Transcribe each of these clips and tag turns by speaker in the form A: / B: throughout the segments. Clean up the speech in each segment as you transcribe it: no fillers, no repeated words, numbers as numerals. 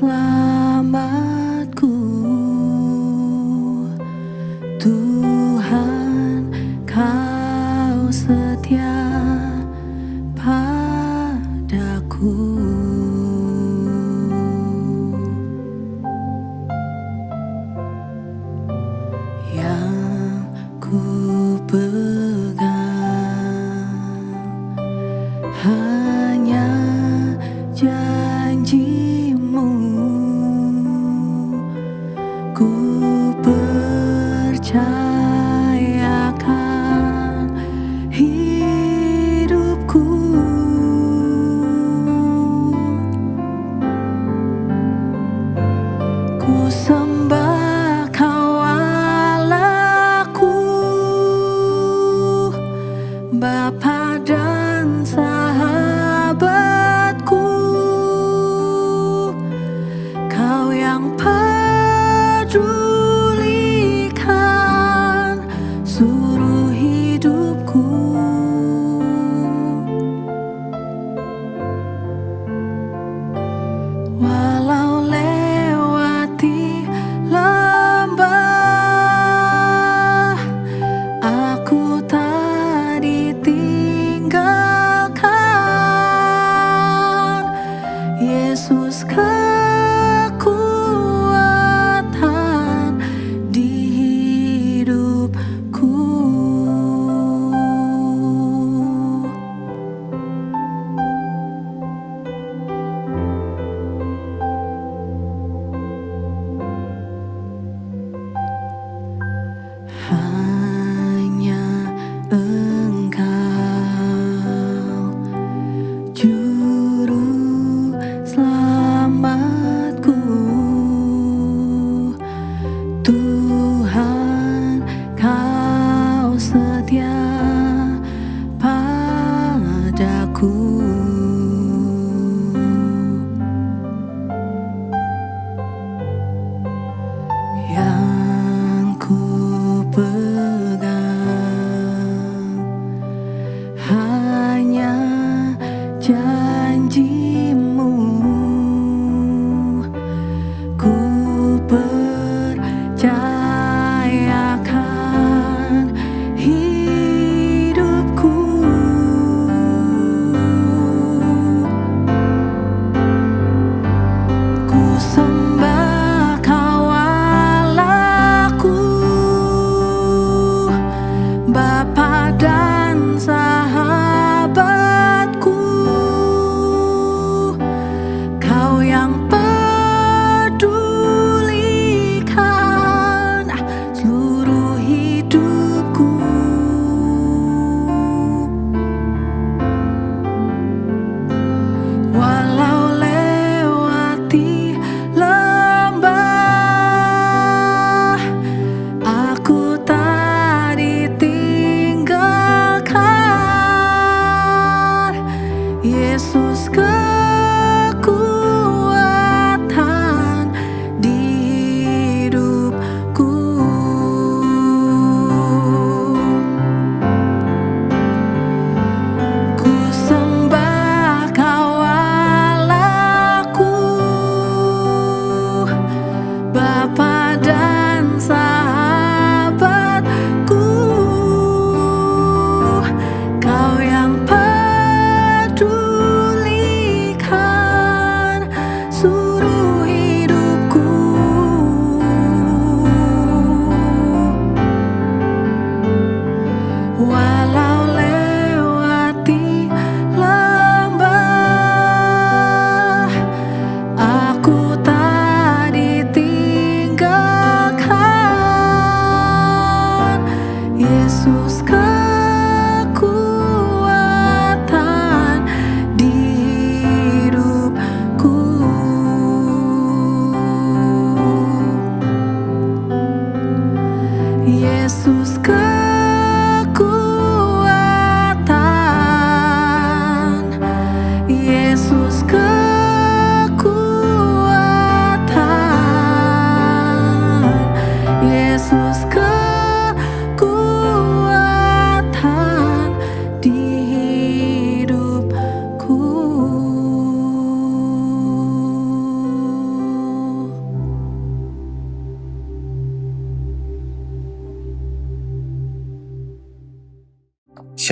A: selamatku. Tuhan, Kau setia padaku. Yang ku pegang hanya janji-Mu. Ku percayakan hidupku. Ku sembah Kau Allahku, Bapa dan sahabatku. Kau yang pedulikan seluruh hidupku. Walau lewati lembah, aku tak ditinggalkan. Yesus kekuatan di hidupku. Hanya Engkau, Juru Selamatku. Tuhan, Kau setia padaku. Yang ku pegang hanya janji-Mu. Ku percayakan hidupku. Ku sembah Kau Allahku, Bapa dan sahabatku. Kau yang pedulikan seluruh hidupku. Walau lewati lembah, aku tak ditinggalkan. Yesus kekuatan di hidupku. Ku sembah Kau Allahku, Bapa dan sahabatku. Kau yang pedulikan seluruh hidupku. Walau lewati lembah, aku tak ditinggalkan. Yesus kekuatan di hidupku. Yesus kekuatan. Yesus kekuatan. Yesus kekuatan di hidupku.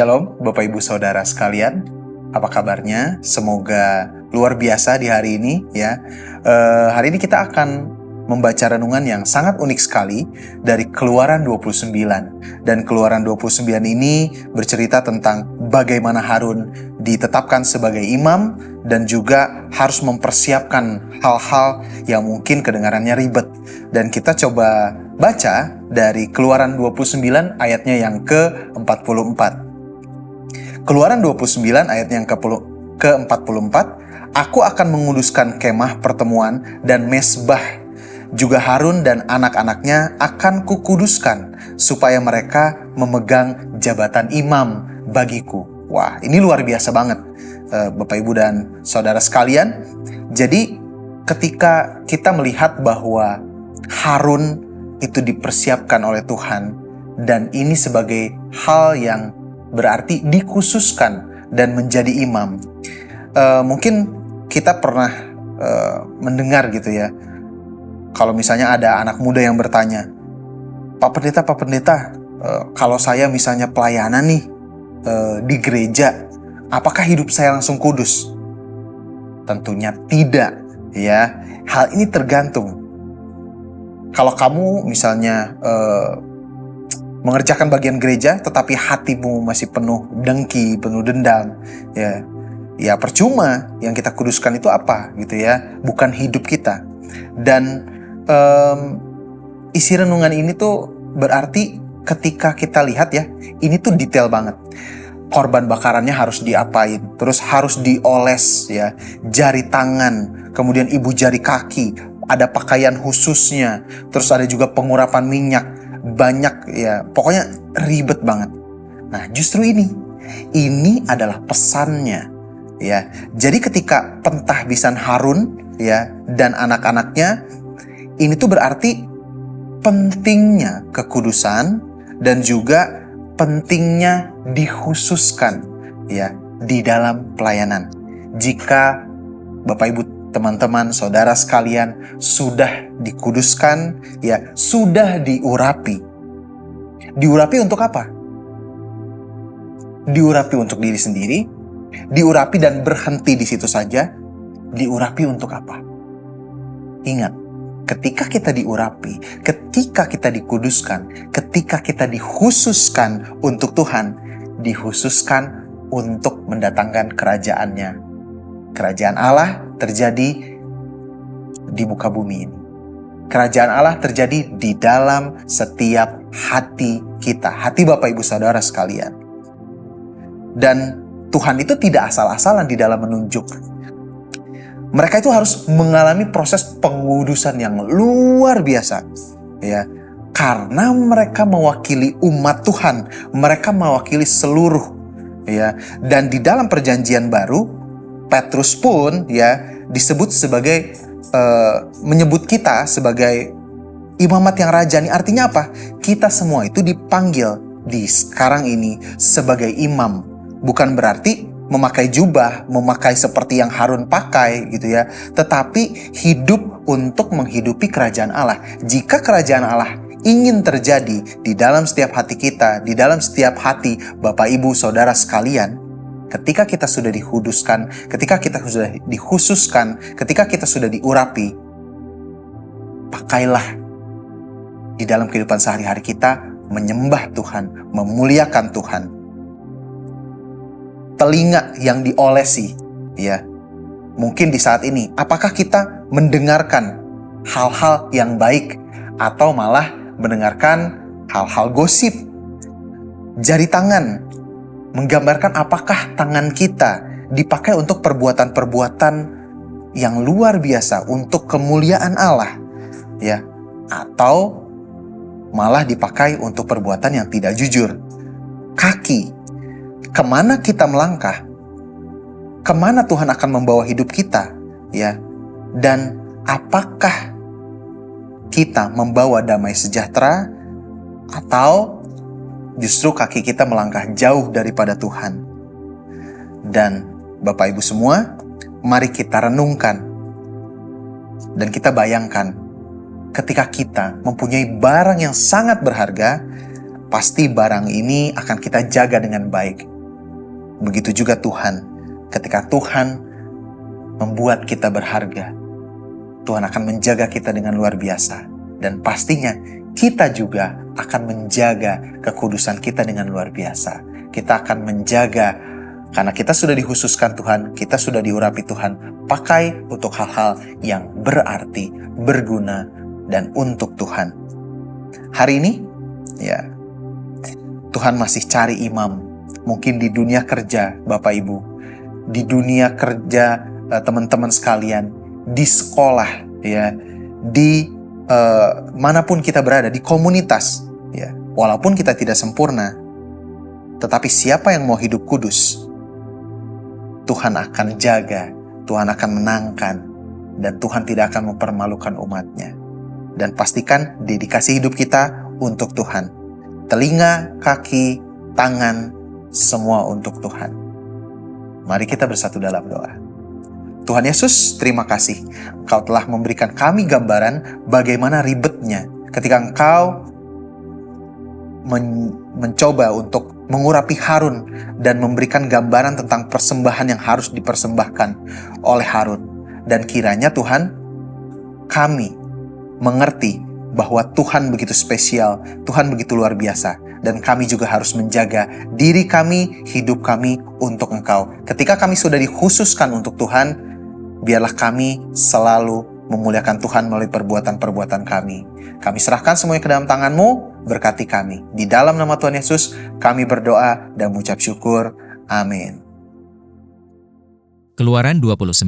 B: Shalom Bapak Ibu Saudara sekalian, apa kabarnya? Semoga luar biasa di hari ini ya. Hari ini kita akan membaca renungan yang sangat unik sekali dari Keluaran 29. Dan Keluaran 29 ini bercerita tentang bagaimana Harun ditetapkan sebagai imam dan juga harus mempersiapkan hal-hal yang mungkin kedengarannya ribet. Dan kita coba baca dari Keluaran 29 ayatnya yang ke-44. Keluaran 29 ayat yang ke-44, Aku akan menguduskan kemah pertemuan dan mesbah. Juga Harun dan anak-anaknya akan kukuduskan, supaya mereka memegang jabatan imam bagiku. Wah, ini luar biasa banget, Bapak Ibu dan Saudara sekalian. Jadi, ketika kita melihat bahwa Harun itu dipersiapkan oleh Tuhan, dan ini sebagai hal yang berarti dikhususkan dan menjadi imam. Mungkin kita pernah mendengar gitu ya, kalau misalnya ada anak muda yang bertanya, Pak Pendeta, kalau saya misalnya pelayanan nih di gereja, apakah hidup saya langsung kudus? Tentunya tidak, ya. Hal ini tergantung. Kalau kamu misalnya mengerjakan bagian gereja, tetapi hatimu masih penuh dengki, penuh dendam, ya percuma. Yang kita kuduskan itu apa, gitu ya? Bukan hidup kita. Dan isi renungan ini tuh berarti ketika kita lihat ya, ini tuh detail banget. Korban bakarannya harus diapain, terus harus dioles ya, jari tangan, kemudian ibu jari kaki, ada pakaian khususnya, terus ada juga pengurapan minyak, banyak ya, pokoknya ribet banget. Nah, justru ini adalah pesannya ya. Jadi ketika pentahbisan Harun ya dan anak-anaknya, ini tuh berarti pentingnya kekudusan dan juga pentingnya dikhususkan ya di dalam pelayanan. Jika Bapak Ibu, teman-teman, saudara sekalian sudah dikuduskan ya, sudah diurapi. Diurapi untuk apa? Diurapi untuk diri sendiri, diurapi dan berhenti di situ saja. Diurapi untuk apa? Ingat, ketika kita diurapi, ketika kita dikuduskan, ketika kita dikhususkan untuk Tuhan, dikhususkan untuk mendatangkan kerajaannya. Kerajaan Allah terjadi di muka bumi ini. Kerajaan Allah terjadi di dalam setiap hati kita, hati Bapak Ibu Saudara sekalian. Dan Tuhan itu tidak asal-asalan di dalam menunjuk. Mereka itu harus mengalami proses pengudusan yang luar biasa, ya, karena mereka mewakili umat Tuhan, mereka mewakili seluruh, ya. Dan di dalam Perjanjian Baru, Petrus pun, ya, disebut sebagai menyebut kita sebagai imamat yang rajani. Artinya apa? Kita semua itu dipanggil di sekarang ini sebagai imam, bukan berarti memakai jubah, memakai seperti yang Harun pakai gitu ya. Tetapi hidup untuk menghidupi kerajaan Allah. Jika kerajaan Allah ingin terjadi di dalam setiap hati kita, di dalam setiap hati Bapak Ibu Saudara sekalian, ketika kita sudah dikuduskan, ketika kita sudah dikhususkan, ketika kita sudah diurapi, pakailah di dalam kehidupan sehari-hari kita menyembah Tuhan, memuliakan Tuhan. Telinga yang diolesi, ya. Mungkin di saat ini, apakah kita mendengarkan hal-hal yang baik atau malah mendengarkan hal-hal gosip? Jari tangan menggambarkan apakah tangan kita dipakai untuk perbuatan-perbuatan yang luar biasa untuk kemuliaan Allah, ya, atau malah dipakai untuk perbuatan yang tidak jujur. Kaki, kemana kita melangkah, kemana Tuhan akan membawa hidup kita, ya, dan apakah kita membawa damai sejahtera atau justru kaki kita melangkah jauh daripada Tuhan. Dan Bapak Ibu semua, mari kita renungkan dan kita bayangkan ketika kita mempunyai barang yang sangat berharga, pasti barang ini akan kita jaga dengan baik. begitu juga Tuhan. Ketika Tuhan membuat kita berharga, Tuhan akan menjaga kita dengan luar biasa. Dan pastinya kita juga akan menjaga kekudusan kita dengan luar biasa. Kita akan menjaga, karena kita sudah dikhususkan Tuhan, kita sudah diurapi Tuhan, pakai untuk hal-hal yang berarti, berguna, dan untuk Tuhan. Hari ini, ya, Tuhan masih cari imam. Mungkin di dunia kerja, Bapak Ibu, di dunia kerja teman-teman sekalian, di sekolah, ya, di manapun kita berada, di komunitas, ya, walaupun kita tidak sempurna, tetapi siapa yang mau hidup kudus, Tuhan akan jaga, Tuhan akan menangkan, dan Tuhan tidak akan mempermalukan umatnya. Dan pastikan dedikasi hidup kita untuk Tuhan. Telinga, kaki, tangan, semua untuk Tuhan. Mari kita bersatu dalam doa. Tuhan Yesus, terima kasih. Engkau telah memberikan kami gambaran bagaimana ribetnya ketika Engkau mencoba untuk mengurapi Harun dan memberikan gambaran tentang persembahan yang harus dipersembahkan oleh Harun. Dan kiranya Tuhan, kami mengerti bahwa Tuhan begitu spesial, Tuhan begitu luar biasa, dan kami juga harus menjaga diri kami, hidup kami untuk Engkau. Ketika kami sudah dikhususkan untuk Tuhan, biarlah kami selalu memuliakan Tuhan melalui perbuatan-perbuatan kami. Kami serahkan semuanya ke dalam tangan-Mu, berkati kami. Di dalam nama Tuhan Yesus, kami berdoa dan mengucap syukur. Amin.
C: Keluaran 29.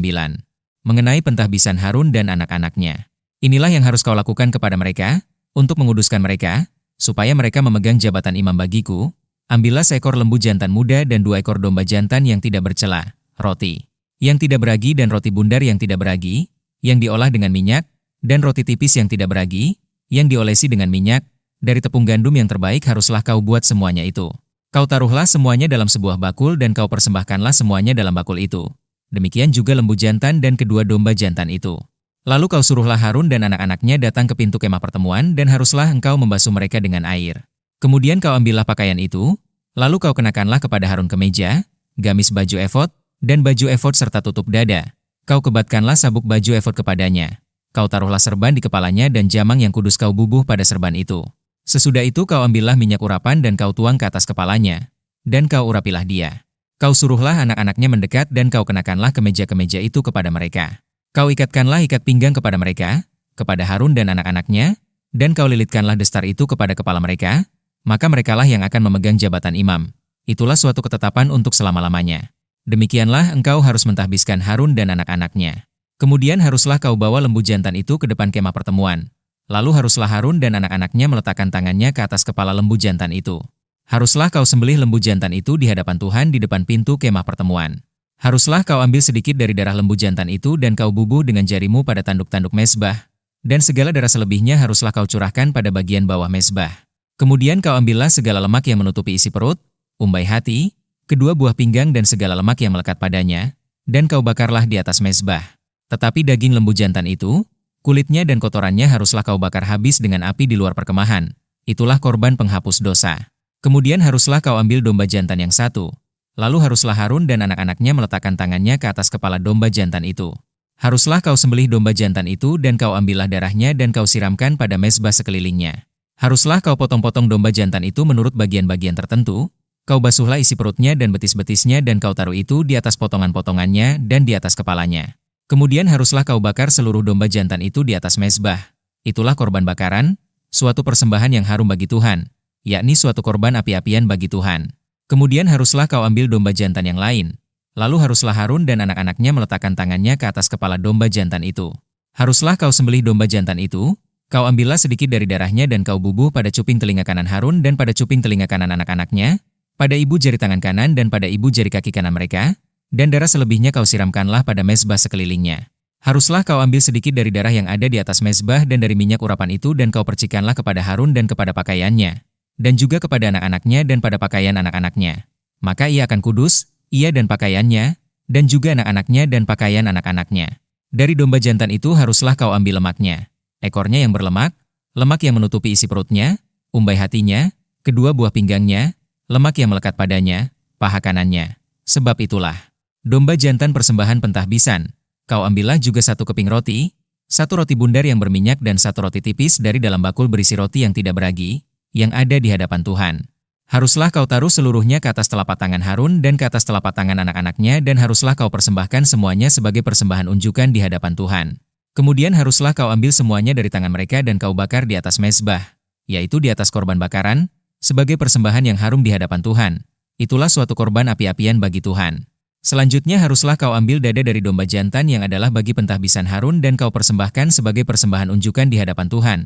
C: Mengenai pentahbisan Harun dan anak-anaknya. Inilah yang harus kau lakukan kepada mereka, untuk menguduskan mereka, supaya mereka memegang jabatan imam bagiku. Ambillah seekor lembu jantan muda dan 2 ekor domba jantan yang tidak bercela, roti yang tidak beragi dan roti bundar yang tidak beragi, yang diolah dengan minyak, dan roti tipis yang tidak beragi, yang diolesi dengan minyak, dari tepung gandum yang terbaik haruslah kau buat semuanya itu. Kau taruhlah semuanya dalam sebuah bakul dan kau persembahkanlah semuanya dalam bakul itu. Demikian juga lembu jantan dan kedua domba jantan itu. Lalu kau suruhlah Harun dan anak-anaknya datang ke pintu kemah pertemuan dan haruslah engkau membasuh mereka dengan air. Kemudian kau ambillah pakaian itu, lalu kau kenakanlah kepada Harun kemeja, gamis baju efod, dan baju efod serta tutup dada. Kau kebatkanlah sabuk baju efod kepadanya. Kau taruhlah serban di kepalanya dan jamang yang kudus kau bubuh pada serban itu. Sesudah itu kau ambillah minyak urapan dan kau tuang ke atas kepalanya. Dan kau urapilah dia. Kau suruhlah anak-anaknya mendekat dan kau kenakanlah kemeja-kemeja itu kepada mereka. Kau ikatkanlah ikat pinggang kepada mereka, kepada Harun dan anak-anaknya, dan kau lilitkanlah destar itu kepada kepala mereka, maka merekalah yang akan memegang jabatan imam. Itulah suatu ketetapan untuk selama-lamanya. Demikianlah engkau harus mentahbiskan Harun dan anak-anaknya. Kemudian haruslah kau bawa lembu jantan itu ke depan kemah pertemuan. Lalu haruslah Harun dan anak-anaknya meletakkan tangannya ke atas kepala lembu jantan itu. Haruslah kau sembelih lembu jantan itu di hadapan Tuhan di depan pintu kemah pertemuan. Haruslah kau ambil sedikit dari darah lembu jantan itu dan kau bubuh dengan jarimu pada tanduk-tanduk mezbah. Dan segala darah selebihnya haruslah kau curahkan pada bagian bawah mezbah. Kemudian kau ambillah segala lemak yang menutupi isi perut, umbai hati, kedua buah pinggang dan segala lemak yang melekat padanya, dan kau bakarlah di atas mezbah. Tetapi daging lembu jantan itu, kulitnya dan kotorannya haruslah kau bakar habis dengan api di luar perkemahan. Itulah korban penghapus dosa. Kemudian haruslah kau ambil domba jantan yang satu. Lalu haruslah Harun dan anak-anaknya meletakkan tangannya ke atas kepala domba jantan itu. Haruslah kau sembelih domba jantan itu dan kau ambillah darahnya dan kau siramkan pada mezbah sekelilingnya. Haruslah kau potong-potong domba jantan itu menurut bagian-bagian tertentu. Kau basuhlah isi perutnya dan betis-betisnya dan kau taruh itu di atas potongan-potongannya dan di atas kepalanya. Kemudian haruslah kau bakar seluruh domba jantan itu di atas mezbah. Itulah korban bakaran, suatu persembahan yang harum bagi Tuhan, yakni suatu korban api-apian bagi Tuhan. Kemudian haruslah kau ambil domba jantan yang lain. Lalu haruslah Harun dan anak-anaknya meletakkan tangannya ke atas kepala domba jantan itu. Haruslah kau sembelih domba jantan itu, kau ambillah sedikit dari darahnya dan kau bubuh pada cuping telinga kanan Harun dan pada cuping telinga kanan anak-anaknya, pada ibu jari tangan kanan dan pada ibu jari kaki kanan mereka, dan darah selebihnya kau siramkanlah pada mezbah sekelilingnya. Haruslah kau ambil sedikit dari darah yang ada di atas mezbah dan dari minyak urapan itu dan kau percikanlah kepada Harun dan kepada pakaiannya, dan juga kepada anak-anaknya dan pada pakaian anak-anaknya. Maka ia akan kudus, ia dan pakaiannya, dan juga anak-anaknya dan pakaian anak-anaknya. Dari domba jantan itu haruslah kau ambil lemaknya, ekornya yang berlemak, lemak yang menutupi isi perutnya, umbai hatinya, kedua buah pinggangnya, lemak yang melekat padanya, paha kanannya, Sebab itulah, domba jantan persembahan pentahbisan, kau ambillah juga 1 keping roti, 1 roti bundar yang berminyak dan 1 roti tipis dari dalam bakul berisi roti yang tidak beragi, yang ada di hadapan Tuhan. Haruslah kau taruh seluruhnya ke atas telapak tangan Harun dan ke atas telapak tangan anak-anaknya dan haruslah kau persembahkan semuanya sebagai persembahan unjukan di hadapan Tuhan. Kemudian haruslah kau ambil semuanya dari tangan mereka dan kau bakar di atas mezbah, yaitu di atas korban bakaran, sebagai persembahan yang harum di hadapan Tuhan. Itulah suatu korban api-apian bagi Tuhan. Selanjutnya haruslah kau ambil dada dari domba jantan yang adalah bagi pentahbisan Harun dan kau persembahkan sebagai persembahan unjukan di hadapan Tuhan.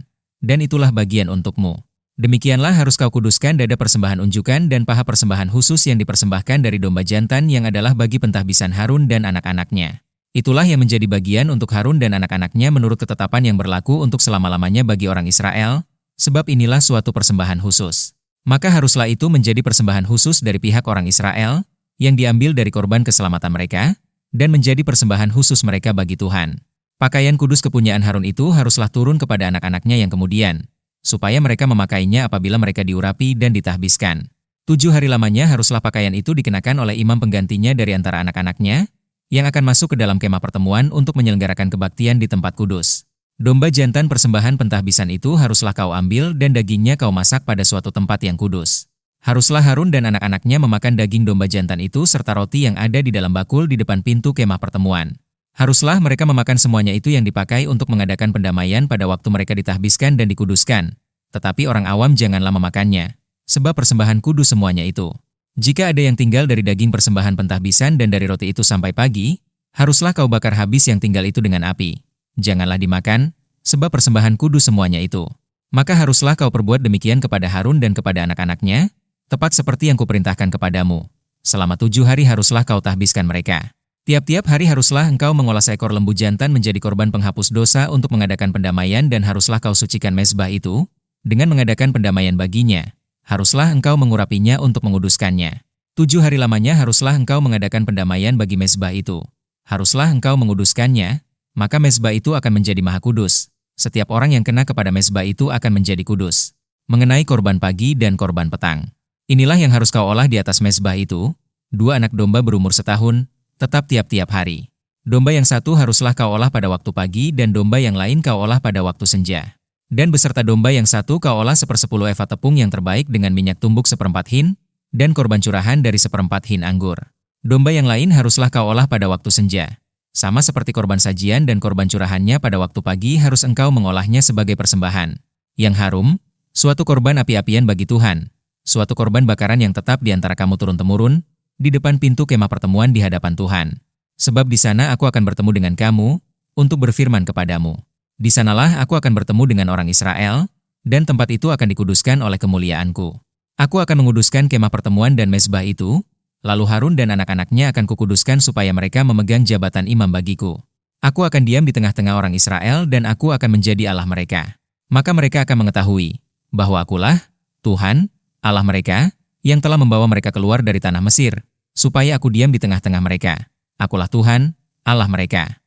C: Dan itulah bagian untukmu. Demikianlah harus kau kuduskan dada persembahan unjukan dan paha persembahan khusus yang dipersembahkan dari domba jantan yang adalah bagi pentahbisan Harun dan anak-anaknya. Itulah yang menjadi bagian untuk Harun dan anak-anaknya menurut ketetapan yang berlaku untuk selama-lamanya bagi orang Israel, sebab inilah suatu persembahan khusus. Maka haruslah itu menjadi persembahan khusus dari pihak orang Israel, yang diambil dari korban keselamatan mereka, dan menjadi persembahan khusus mereka bagi Tuhan. Pakaian kudus kepunyaan Harun itu haruslah turun kepada anak-anaknya yang kemudian, supaya mereka memakainya apabila mereka diurapi dan ditahbiskan. 7 hari lamanya haruslah pakaian itu dikenakan oleh imam penggantinya dari antara anak-anaknya, yang akan masuk ke dalam kemah pertemuan untuk menyelenggarakan kebaktian di tempat kudus. Domba jantan persembahan pentahbisan itu haruslah kau ambil dan dagingnya kau masak pada suatu tempat yang kudus. Haruslah Harun dan anak-anaknya memakan daging domba jantan itu serta roti yang ada di dalam bakul di depan pintu kemah pertemuan. Haruslah mereka memakan semuanya itu yang dipakai untuk mengadakan pendamaian pada waktu mereka ditahbiskan dan dikuduskan. Tetapi orang awam janganlah memakannya, sebab persembahan kudus semuanya itu. Jika ada yang tinggal dari daging persembahan pentahbisan dan dari roti itu sampai pagi, haruslah kau bakar habis yang tinggal itu dengan api. Janganlah dimakan, sebab persembahan kudus semuanya itu. Maka haruslah kau perbuat demikian kepada Harun dan kepada anak-anaknya, tepat seperti yang kuperintahkan kepadamu. Selama 7 hari haruslah kau tahbiskan mereka. Tiap-tiap hari haruslah engkau mengolah seekor lembu jantan menjadi korban penghapus dosa untuk mengadakan pendamaian dan haruslah kau sucikan mezbah itu, dengan mengadakan pendamaian baginya. Haruslah engkau mengurapinya untuk menguduskannya. 7 hari lamanya haruslah engkau mengadakan pendamaian bagi mezbah itu. Haruslah engkau menguduskannya, maka mezbah itu akan menjadi maha kudus. Setiap orang yang kena kepada mezbah itu akan menjadi kudus. Mengenai korban pagi dan korban petang. Inilah yang harus kau olah di atas mezbah itu, 2 anak domba berumur setahun, tetap tiap-tiap hari. Domba yang satu haruslah kau olah pada waktu pagi dan domba yang lain kau olah pada waktu senja. Dan beserta domba yang satu kau olah 1/10 eva tepung yang terbaik dengan minyak tumbuk 1/4 hin, dan korban curahan dari 1/4 hin anggur. Domba yang lain haruslah kau olah pada waktu senja. Sama seperti korban sajian dan korban curahannya pada waktu pagi harus engkau mengolahnya sebagai persembahan. Yang harum, suatu korban api-apian bagi Tuhan, suatu korban bakaran yang tetap di antara kamu turun-temurun, di depan pintu kemah pertemuan di hadapan Tuhan. Sebab di sana aku akan bertemu dengan kamu, untuk berfirman kepadamu. Di sanalah aku akan bertemu dengan orang Israel, dan tempat itu akan dikuduskan oleh kemuliaanku. Aku akan menguduskan kemah pertemuan dan mezbah itu, lalu Harun dan anak-anaknya akan kukuduskan supaya mereka memegang jabatan imam bagiku. Aku akan diam di tengah-tengah orang Israel dan aku akan menjadi Allah mereka. Maka mereka akan mengetahui bahwa akulah Tuhan, Allah mereka, yang telah membawa mereka keluar dari tanah Mesir, supaya aku diam di tengah-tengah mereka. Akulah Tuhan, Allah mereka.